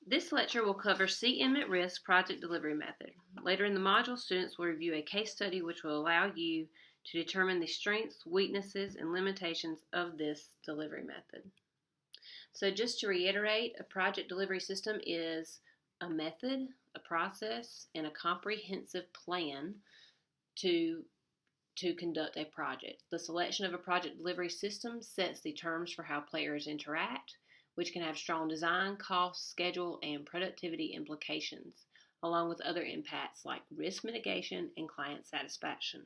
This lecture will cover CMatRisk project delivery method. Later in the module, students will review a case study which will allow you to determine the strengths, weaknesses, and limitations of this delivery method. So just to reiterate, a project delivery system is a method, a process, and a comprehensive plan to conduct a project. The selection of a project delivery system sets the terms for how players interact, which can have strong design, cost, schedule, and productivity implications, along with other impacts like risk mitigation and client satisfaction.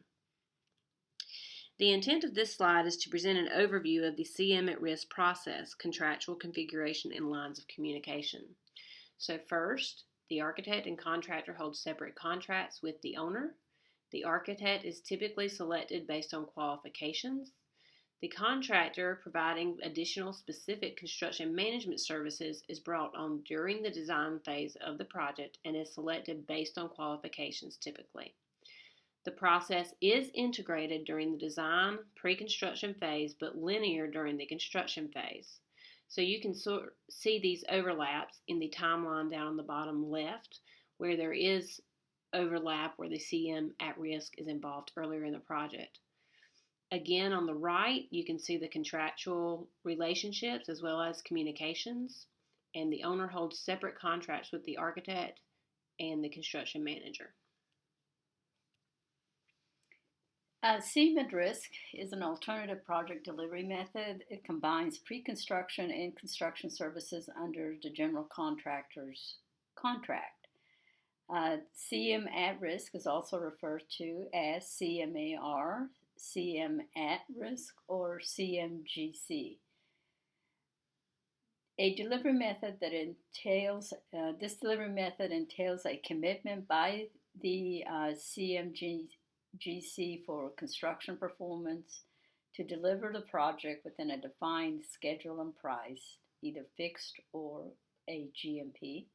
The intent of this slide is to present an overview of the CMatRisk process, contractual configuration, and lines of communication. So first, the architect and contractor hold separate contracts with the owner. The architect is typically selected based on qualifications. The contractor providing additional specific construction management services is brought on during the design phase of the project and is selected based on qualifications typically. The process is integrated during the design pre-construction phase but linear during the construction phase. So you can see these overlaps in the timeline down on the bottom left where there is overlap where the CMatRisk is involved earlier in the project. Again, on the right, you can see the contractual relationships as well as communications, and the owner holds separate contracts with the architect and the construction manager. CMatRisk is an alternative project delivery method. It combines pre-construction and construction services under the general contractor's contract. CMatRisk is also referred to as CMAR, CMatRisk, or CMGC. This delivery method entails a commitment by the CMGC for construction performance to deliver the project within a defined schedule and price, either fixed or a GMP.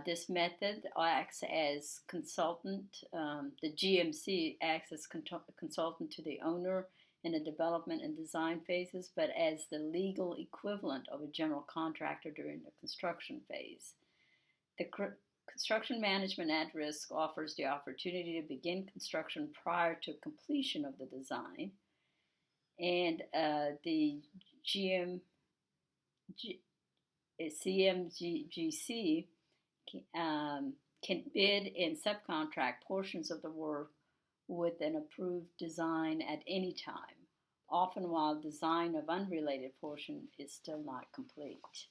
This method acts as consultant. The GMC acts as consultant to the owner in the development and design phases, but as the legal equivalent of a general contractor during the construction phase. The construction management at risk offers the opportunity to begin construction prior to completion of the design, and the CMGC can bid and subcontract portions of the work with an approved design at any time, often while design of unrelated portion is still not complete.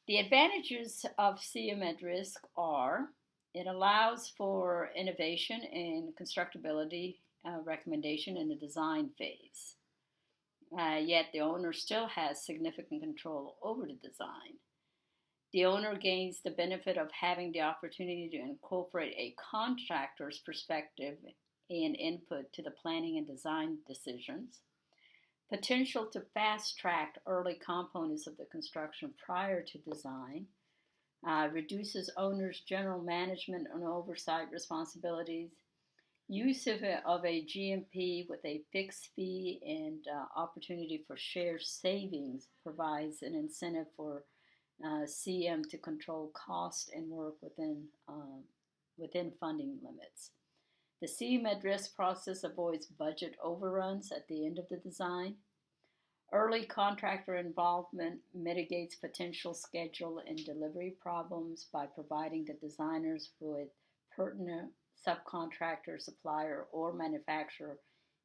The advantages of CMatRisk are it allows for innovation and constructability recommendation in the design phase. Yet the owner still has significant control over the design. The owner gains the benefit of having the opportunity to incorporate a contractor's perspective and input to the planning and design decisions. Potential to fast-track early components of the construction prior to design. Reduces owners' general management and oversight responsibilities. Use of a GMP with a fixed fee and opportunity for shared savings provides an incentive for CM to control cost and work within funding limits. The CMatRisk process avoids budget overruns at the end of the design. Early contractor involvement mitigates potential schedule and delivery problems by providing the designers with pertinent subcontractor, supplier, or manufacturer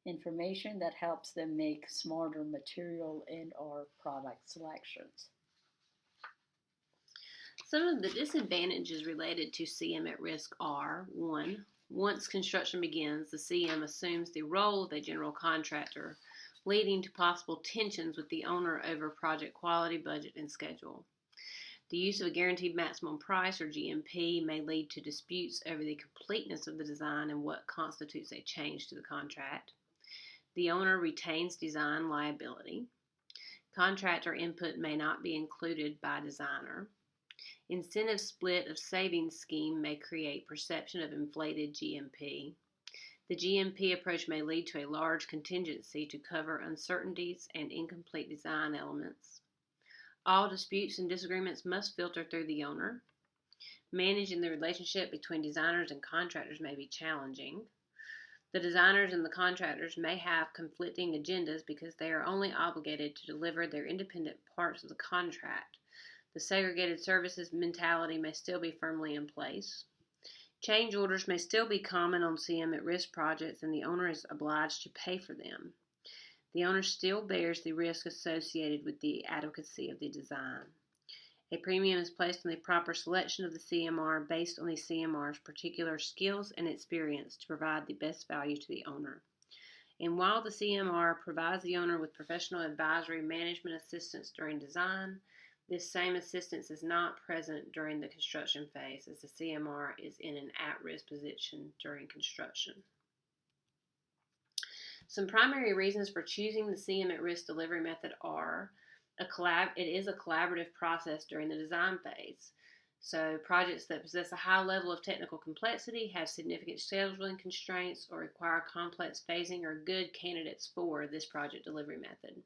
information that helps them make smarter material and or product selections. Some of the disadvantages related to CMatRisk are: 1. Once construction begins, the CM assumes the role of a general contractor, leading to possible tensions with the owner over project quality, budget, and schedule. The use of a guaranteed maximum price, or GMP, may lead to disputes over the completeness of the design and what constitutes a change to the contract. The owner retains design liability. Contractor input may not be included by designer. Incentive split of savings scheme may create perception of inflated GMP. The GMP approach may lead to a large contingency to cover uncertainties and incomplete design elements. All disputes and disagreements must filter through the owner. Managing the relationship between designers and contractors may be challenging. The designers and the contractors may have conflicting agendas because they are only obligated to deliver their independent parts of the contract. The segregated services mentality may still be firmly in place. Change orders may still be common on CM-at-risk projects, and the owner is obliged to pay for them. The owner still bears the risk associated with the adequacy of the design. A premium is placed on the proper selection of the CMR based on the CMR's particular skills and experience to provide the best value to the owner. And while the CMR provides the owner with professional advisory management assistance during design, this same assistance is not present during the construction phase, as the CMR is in an at-risk position during construction. Some primary reasons for choosing the CM-at-risk delivery method are it is a collaborative process during the design phase. So projects that possess a high level of technical complexity, have significant scheduling constraints, or require complex phasing are good candidates for this project delivery method.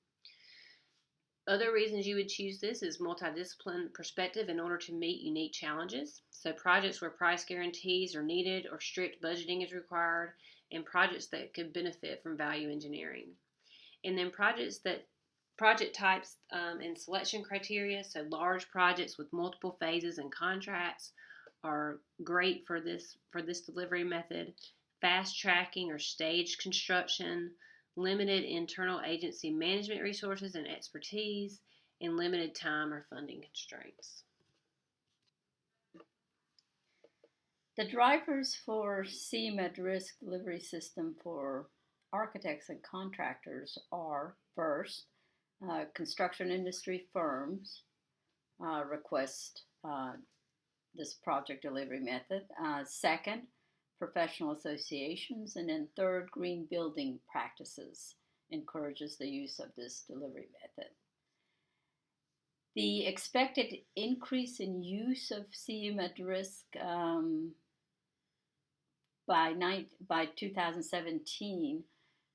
Other reasons you would choose this is multidisciplinary perspective in order to meet unique challenges. So projects where price guarantees are needed or strict budgeting is required, and projects that could benefit from value engineering. And then project types and selection criteria. So large projects with multiple phases and contracts are great for this delivery method. Fast tracking or staged construction, limited internal agency management resources and expertise, and limited time or funding constraints. The drivers for CMatRisk delivery system for architects and contractors are, first, construction industry firms request this project delivery method. Second, professional associations. And then third, green building practices encourages the use of this delivery method. The expected increase in use of CMatRisk by 2017,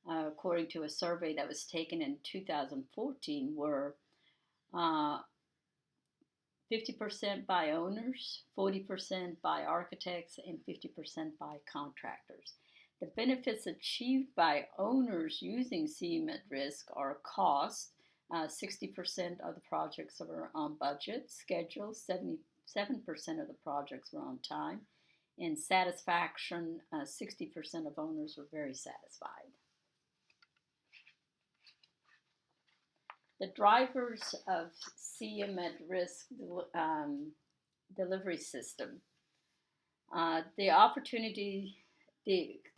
according to a survey that was taken in 2014, were 50% by owners, 40% by architects, and 50% by contractors. The benefits achieved by owners using CMatRisk are cost. 60% of the projects were on budget, schedule, 77% of the projects were on time, and satisfaction, 60% of owners were very satisfied. The drivers of CMatRisk delivery system.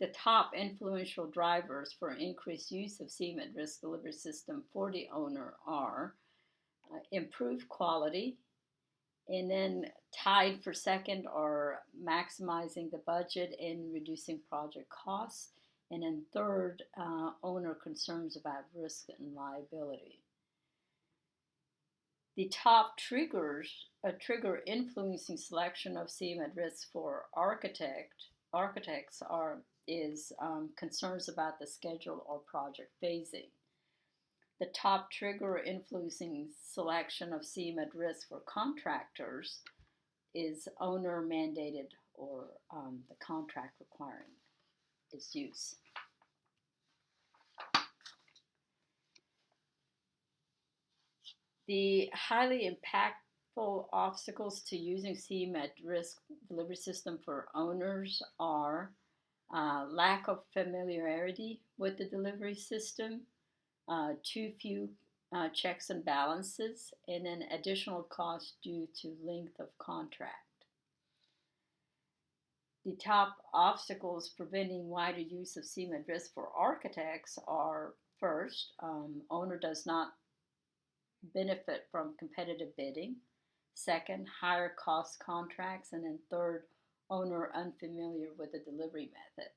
The top influential drivers for increased use of CMatRisk delivery system for the owner are improved quality, and then tied for second are maximizing the budget and reducing project costs, and then third, owner concerns about risk and liability. The top trigger influencing selection of CMatRisk for architects is concerns about the schedule or project phasing. The top trigger influencing selection of CMatRisk for contractors is owner mandated or the contract requiring its use. The highly impactful obstacles to using CMatRisk delivery system for owners are lack of familiarity with the delivery system, too few checks and balances, and then additional costs due to length of contract. The top obstacles preventing wider use of CMatRisk for architects are, first, owner does not benefit from competitive bidding. Second, higher cost contracts. And then third, owner unfamiliar with the delivery method.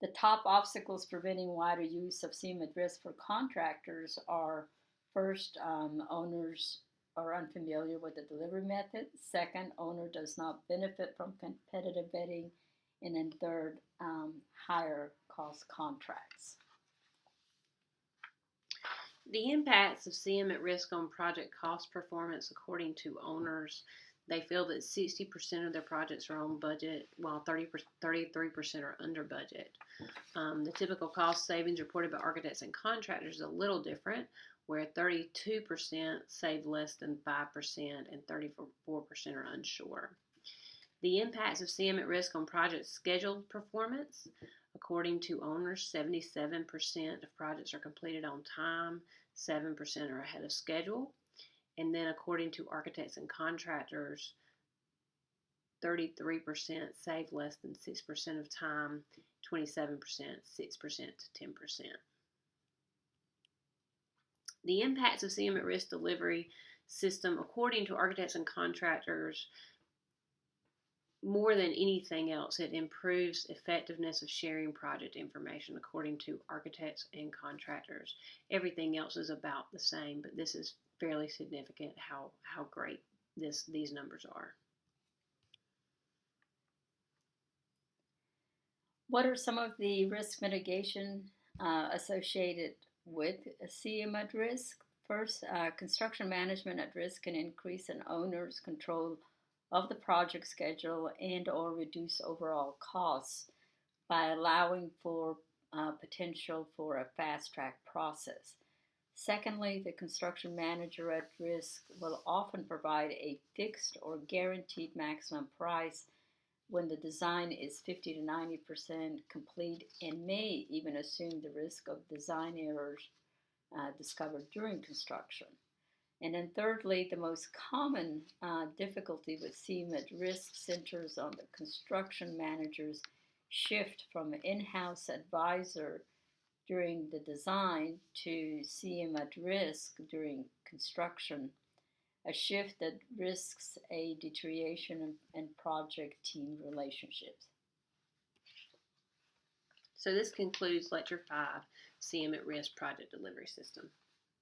The top obstacles preventing wider use of CMatRisk for contractors are, first, owners are unfamiliar with the delivery method. Second, owner does not benefit from competitive bidding. And then third, higher cost contracts. The impacts of CM-at-Risk on project cost performance, according to owners, they feel that 60% of their projects are on budget, while 33% are under budget. The typical cost savings reported by architects and contractors is a little different, where 32% save less than 5% and 34% are unsure. The impacts of CM-at-Risk on project scheduled performance. According to owners, 77% of projects are completed on time, 7% are ahead of schedule. And then according to architects and contractors, 33% save less than 6% of time, 27%, 6% to 10%. The impacts of CM-at-Risk delivery system, according to architects and contractors, more than anything else, it improves effectiveness of sharing project information, according to architects and contractors. Everything else is about the same, but this is fairly significant how great these numbers are. What are some of the risk mitigation associated with CM-at-Risk? First, construction management at risk can increase an owner's control of the project schedule and or reduce overall costs by allowing for potential for a fast-track process. Secondly, the construction manager at risk will often provide a fixed or guaranteed maximum price when the design is 50 to 90% complete and may even assume the risk of design errors discovered during construction. And then thirdly, the most common difficulty with CM-at-Risk centers on the construction manager's shift from an in-house advisor during the design to CM-at-Risk during construction, a shift that risks a deterioration in project team relationships. So this concludes Lecture 5, CM-at-Risk Project Delivery System.